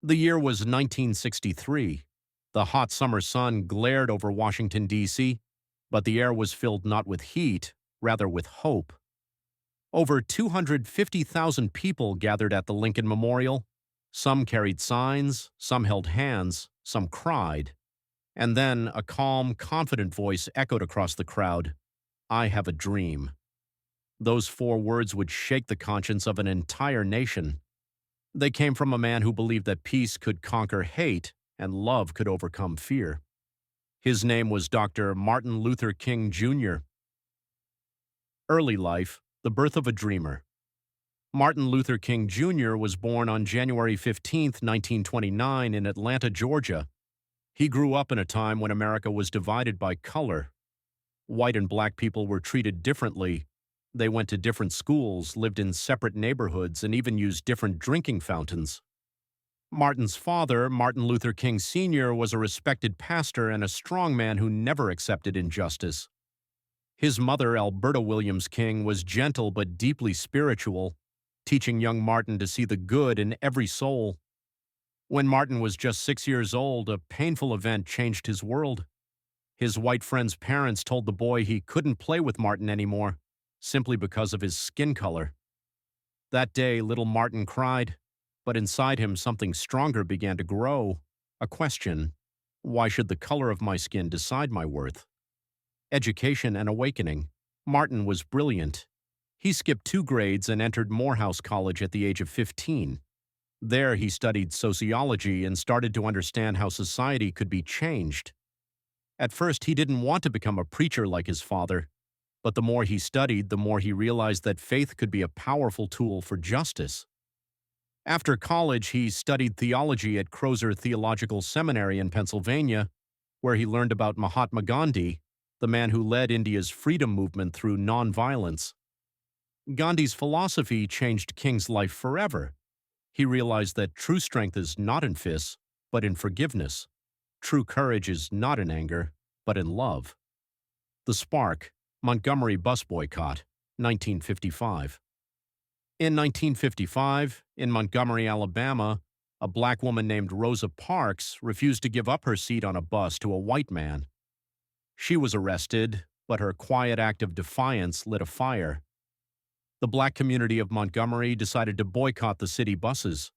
The year was 1963. The hot summer sun glared over Washington, D.C., but the air was filled not with heat, rather with hope. Over 250,000 people gathered at the Lincoln Memorial. Some carried signs, some held hands, some cried. And then a calm, confident voice echoed across the crowd, "I have a dream." Those four words would shake the conscience of an entire nation. They came from a man who believed that peace could conquer hate and love could overcome fear. His name was Dr. Martin Luther King Jr. Early life, the birth of a dreamer. Martin Luther King Jr. was born on January 15, 1929 in Atlanta, Georgia. He grew up in a time when America was divided by color. White and black people were treated differently. They went to different schools, lived in separate neighborhoods, and even used different drinking fountains. Martin's father, Martin Luther King Sr., was a respected pastor and a strong man who never accepted injustice. His mother, Alberta Williams King, was gentle but deeply spiritual, teaching young Martin to see the good in every soul. When Martin was just 6 years old, a painful event changed his world. His white friend's parents told the boy he couldn't play with Martin anymore, simply because of his skin color. That day, little Martin cried, but inside him something stronger began to grow, a question: why should the color of my skin decide my worth? Education and awakening. Martin was brilliant. He skipped 2 grades and entered Morehouse College at the age of 15. There he studied sociology and started to understand how society could be changed. At first, he didn't want to become a preacher like his father, but the more he studied, the more he realized that faith could be a powerful tool for justice. After college, he studied theology at Crozer Theological Seminary in Pennsylvania, where he learned about Mahatma Gandhi, the man who led India's freedom movement through nonviolence. Gandhi's philosophy changed King's life forever. He realized that true strength is not in fists, but in forgiveness. True courage is not in anger, but in love. The Spark, Montgomery Bus Boycott, 1955. In 1955, in Montgomery, Alabama, a black woman named Rosa Parks refused to give up her seat on a bus to a white man. She was arrested, but her quiet act of defiance lit a fire. The black community of Montgomery decided to boycott the city buses.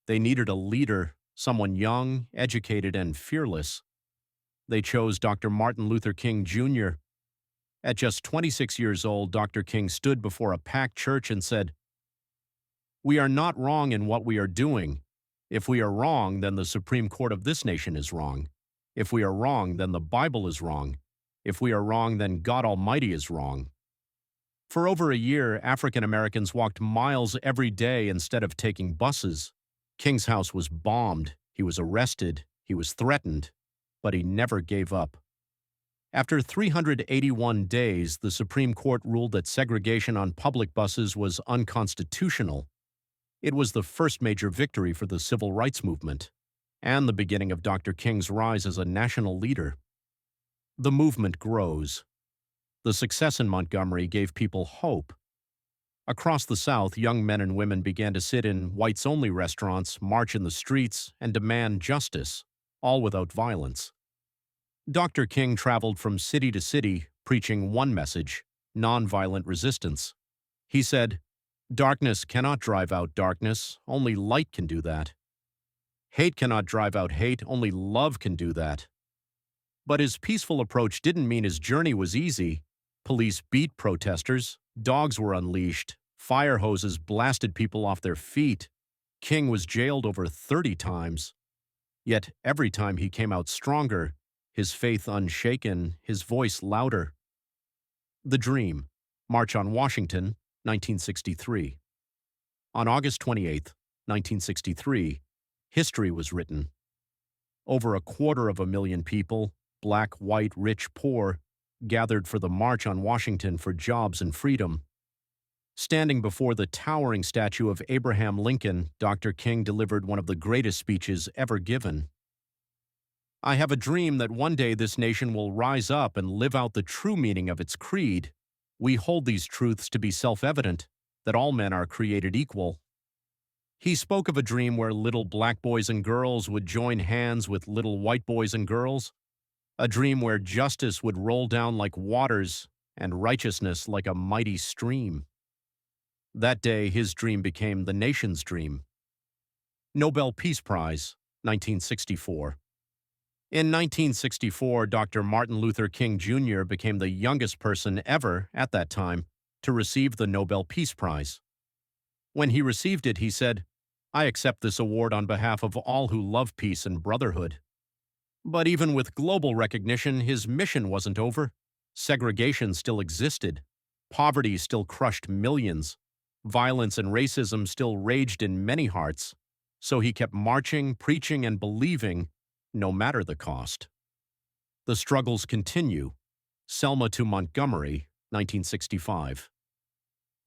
They needed a leader, someone young, educated, and fearless. They chose Dr. Martin Luther King Jr. At just 26 years old, Dr. King stood before a packed church and said, "We are not wrong in what we are doing. If we are wrong, then the Supreme Court of this nation is wrong. If we are wrong, then the Bible is wrong. If we are wrong, then God Almighty is wrong." For over a year, African Americans walked miles every day instead of taking buses. King's house was bombed, he was arrested, he was threatened, but he never gave up. After 381 days, the Supreme Court ruled that segregation on public buses was unconstitutional. It was the first major victory for the civil rights movement, and the beginning of Dr. King's rise as a national leader. The movement grows. The success in Montgomery gave people hope. Across the South, young men and women began to sit in whites-only restaurants, march in the streets, and demand justice, all without violence. Dr. King traveled from city to city, preaching one message: nonviolent resistance. He said, "Darkness cannot drive out darkness, only light can do that. Hate cannot drive out hate, only love can do that." But his peaceful approach didn't mean his journey was easy. Police beat protesters, dogs were unleashed, fire hoses blasted people off their feet. King was jailed over 30 times. Yet every time he came out stronger, his faith unshaken, his voice louder. The Dream, March on Washington, 1963. On August 28, 1963, history was written. Over 250,000 people, black, white, rich, poor, gathered for the March on Washington for jobs and freedom. Standing before the towering statue of Abraham Lincoln, Dr. King delivered one of the greatest speeches ever given. "I have a dream that one day this nation will rise up and live out the true meaning of its creed. We hold these truths to be self-evident, that all men are created equal." He spoke of a dream where little black boys and girls would join hands with little white boys and girls, a dream where justice would roll down like waters and righteousness like a mighty stream. That day, his dream became the nation's dream. Nobel Peace Prize, 1964. In 1964, Dr. Martin Luther King Jr. became the youngest person ever, at that time, to receive the Nobel Peace Prize. When he received it, he said, "I accept this award on behalf of all who love peace and brotherhood." But even with global recognition, his mission wasn't over. Segregation still existed. Poverty still crushed millions. Violence and racism still raged in many hearts. So he kept marching, preaching, and believing, no matter the cost. The struggles continue. Selma to Montgomery, 1965.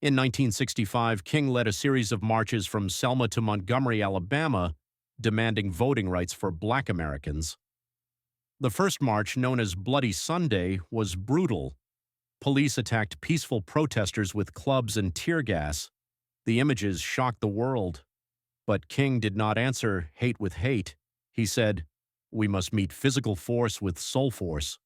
In 1965, King led a series of marches from Selma to Montgomery, Alabama, demanding voting rights for Black Americans. The first march, known as Bloody Sunday, was brutal. Police attacked peaceful protesters with clubs and tear gas. The images shocked the world. But King did not answer hate with hate. He said, "We must meet physical force with soul force."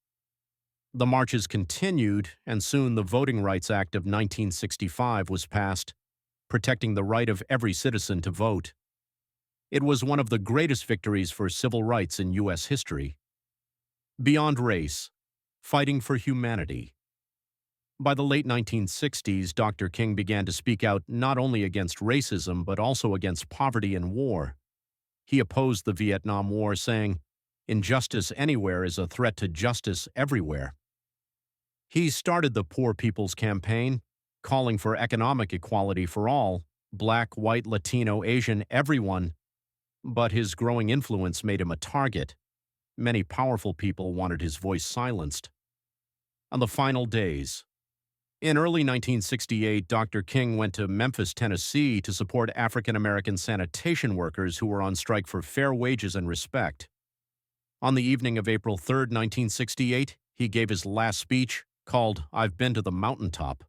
The marches continued, and soon the Voting Rights Act of 1965 was passed, protecting the right of every citizen to vote. It was one of the greatest victories for civil rights in U.S. history. Beyond race, fighting for humanity. By the late 1960s, Dr. King began to speak out not only against racism but also against poverty and war. He opposed the Vietnam War, saying, "Injustice anywhere is a threat to justice everywhere." He started the Poor People's Campaign, calling for economic equality for all, black, white, Latino, Asian, everyone, but his growing influence made him a target. Many powerful people wanted his voice silenced. On the final days, in early 1968, Dr. King went to Memphis, Tennessee to support African American sanitation workers who were on strike for fair wages and respect. On the evening of April 3, 1968, he gave his last speech, called "I've Been to the Mountaintop."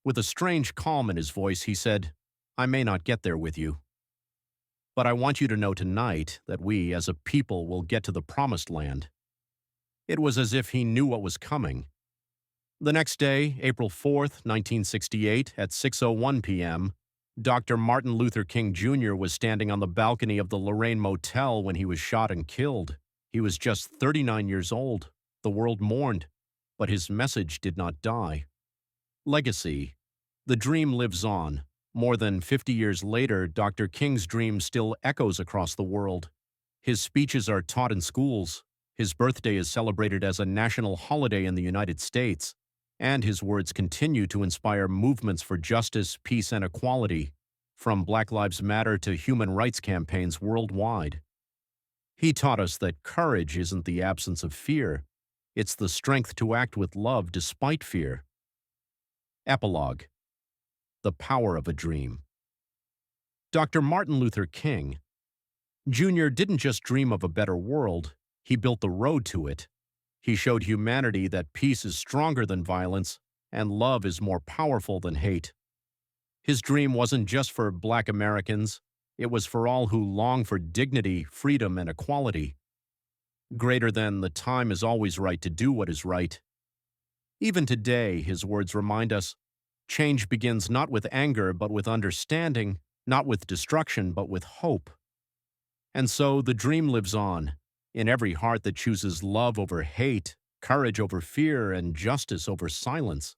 With a strange calm in his voice, he said, "I may not get there with you, but I want you to know tonight that we, as a people, will get to the promised land." It was as if he knew what was coming. The next day, April 4, 1968, at 6:01 p.m., Dr. Martin Luther King Jr. was standing on the balcony of the Lorraine Motel when he was shot and killed. He was just 39 years old. The world mourned, but his message did not die. Legacy. The dream lives on. More than 50 years later, Dr. King's dream still echoes across the world. His speeches are taught in schools. His birthday is celebrated as a national holiday in the United States. And his words continue to inspire movements for justice, peace, and equality, from Black Lives Matter to human rights campaigns worldwide. He taught us that courage isn't the absence of fear. It's the strength to act with love despite fear. Epilogue. The power of a dream. Dr. Martin Luther King Jr. didn't just dream of a better world, he built the road to it. He showed humanity that peace is stronger than violence and love is more powerful than hate. His dream wasn't just for Black Americans, it was for all who long for dignity, freedom, and equality. Greater than the time is always right to do what is right. Even today, his words remind us, change begins not with anger but with understanding, not with destruction but with hope. And so the dream lives on, in every heart that chooses love over hate, courage over fear, and justice over silence.